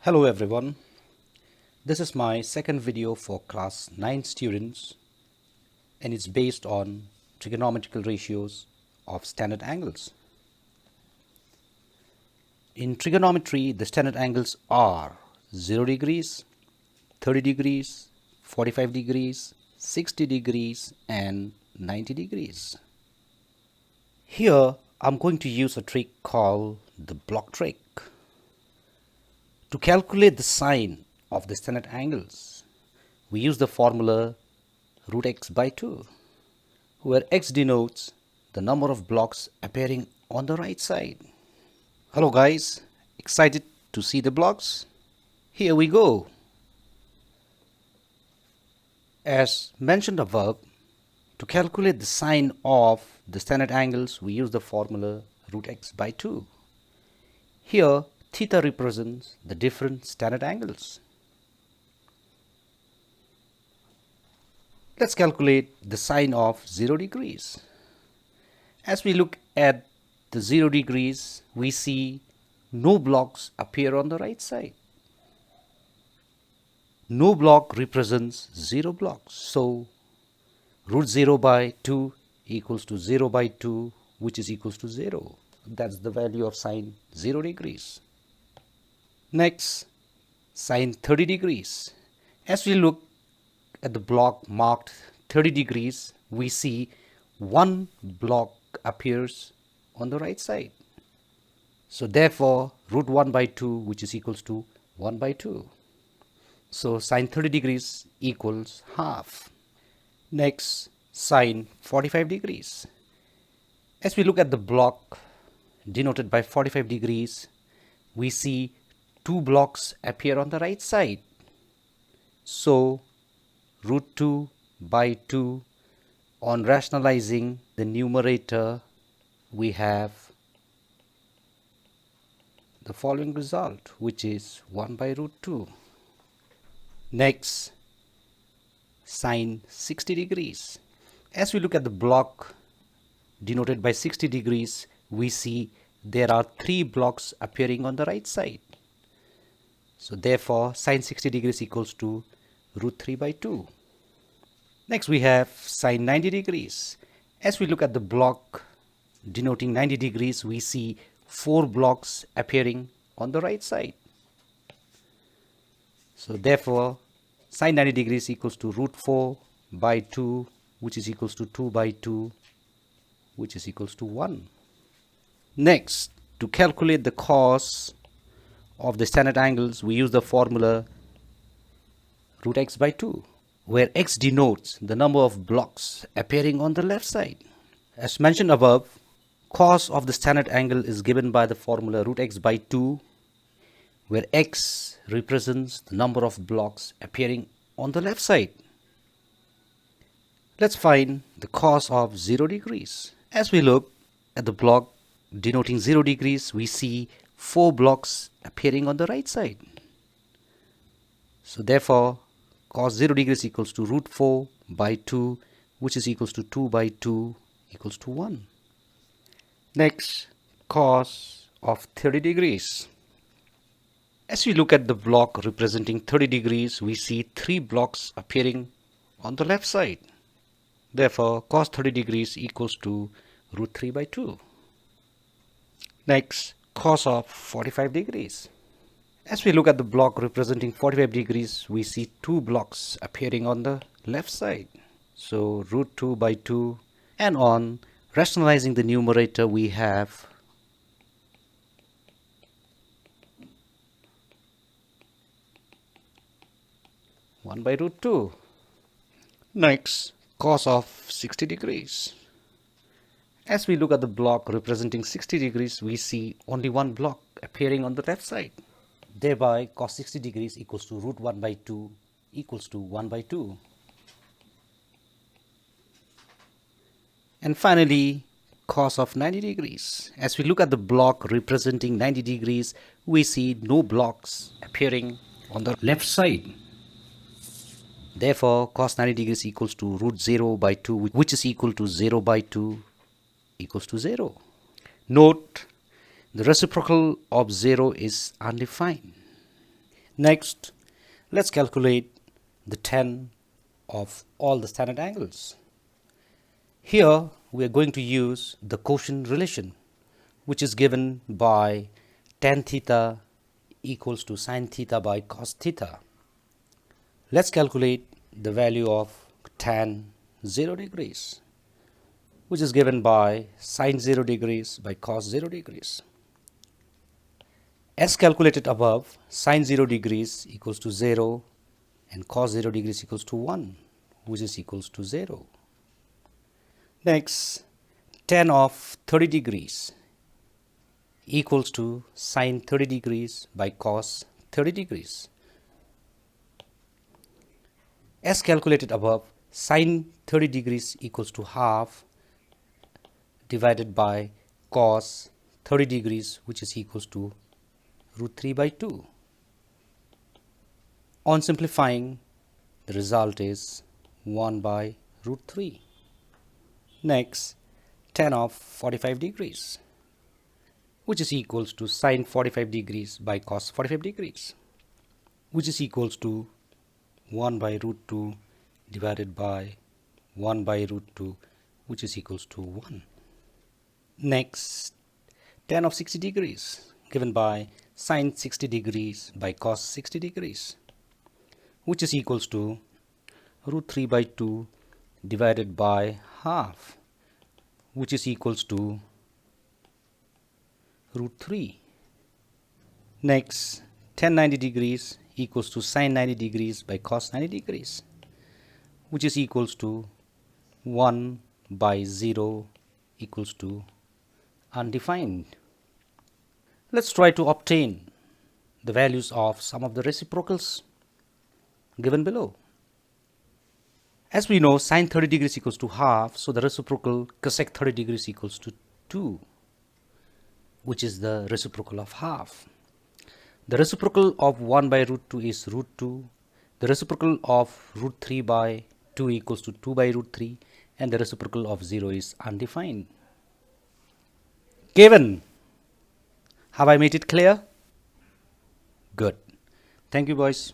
Hello everyone, this is my second video for class 9 students and it's based on trigonometrical ratios of standard angles. In trigonometry, the standard angles are 0 degrees, 30 degrees, 45 degrees, 60 degrees and 90 degrees. Here I'm going to use a trick called the block trick. To calculate the sine of the standard angles, we use the formula root x by 2, where x denotes the number of blocks appearing on the right side. Hello guys, excited to see the blocks? Here we go. As mentioned above, to calculate the sine of the standard angles, we use the formula root x by 2. Here, theta represents the different standard angles. Let's calculate the sine of 0 degrees. As we look at the 0 degrees, we see no blocks appear on the right side. No block represents 0 blocks. So root 0 by 2 equals to 0 by 2, which is equals to 0. That's the value of sine 0 degrees. Next, sine 30 degrees. As we look at the block marked 30 degrees, we see one block appears on the right side. So therefore, root 1 by 2, which is equals to 1 by 2. So sine 30 degrees equals half. Next, sine 45 degrees. As we look at the block denoted by 45 degrees, we see two blocks appear on the right side. So root 2 by 2, on rationalizing the numerator, we have the following result, which is 1 by root 2. Next, sine 60 degrees. As we look at the block denoted by 60 degrees, we see there are 3 blocks appearing on the right side. So therefore, sine 60 degrees equals to root 3 by 2. Next we have sine 90 degrees. As we look at the block denoting 90 degrees, we see 4 blocks appearing on the right side. So therefore, sine 90 degrees equals to root 4 by 2, which is equals to 2 by 2, which is equals to 1. Next, to calculate the cos of the standard angles, we use the formula root x by 2, where x denotes the number of blocks appearing on the left side. As mentioned above, cos of the standard angle is given by the formula root x by 2, where x represents the number of blocks appearing on the left side. Let's find the cos of 0 degrees. As we look at the block denoting 0 degrees, we see 4 blocks appearing on the right side. So therefore, cos 0 degrees equals to root 4 by 2, which is equals to 2 by 2 equals to 1. Next, cos of 30 degrees. As we look at the block representing 30 degrees, we see 3 blocks appearing on the left side. Therefore, cos 30 degrees equals to root 3 by 2. Next, cos of 45 degrees. As we look at the block representing 45 degrees, we see 2 blocks appearing on the left side. So root 2 by 2, and on rationalizing the numerator, we have one by root 2. Next, cos of 60 degrees. As we look at the block representing 60 degrees, we see only one block appearing on the left side. Thereby, cos 60 degrees equals to root 1 by 2 equals to 1 by 2. And finally, cos of 90 degrees. As we look at the block representing 90 degrees, we see no blocks appearing on the left side. Therefore, cos 90 degrees equals to root 0 by 2, which is equal to 0 by 2 equals to 0. Note, the reciprocal of 0 is undefined. Next, let's calculate the tan of all the standard angles. Here we are going to use the quotient relation, which is given by tan theta equals to sin theta by cos theta. Let's calculate the value of tan 0 degrees, which is given by sin 0 degrees by cos 0 degrees. As calculated above, sin 0 degrees equals to 0 and cos 0 degrees equals to 1, which is equals to 0. Next, tan of 30 degrees equals to sin 30 degrees by cos 30 degrees. As calculated above, sin 30 degrees equals to half divided by cos 30 degrees, which is equals to root 3 by 2. On simplifying, the result is 1 by root 3. Next, tan of 45 degrees, which is equals to sin 45 degrees by cos 45 degrees, which is equals to 1 by root 2 divided by 1 by root 2, which is equals to 1. Next, tan of 60 degrees given by sin 60 degrees by cos 60 degrees, which is equals to root 3 by 2 divided by half, which is equals to root 3. Next, tan 90 degrees equals to sin 90 degrees by cos 90 degrees, which is equals to 1 by 0 equals to undefined. Let's try to obtain the values of some of the reciprocals given below. As we know, sin 30 degrees equals to half, so the reciprocal cosec 30 degrees equals to 2, which is the reciprocal of half. The reciprocal of 1 by root 2 is root 2. The reciprocal of root 3 by 2 equals to 2 by root 3, and the reciprocal of 0 is undefined. Given. Have I made it clear? Good. Thank you, boys.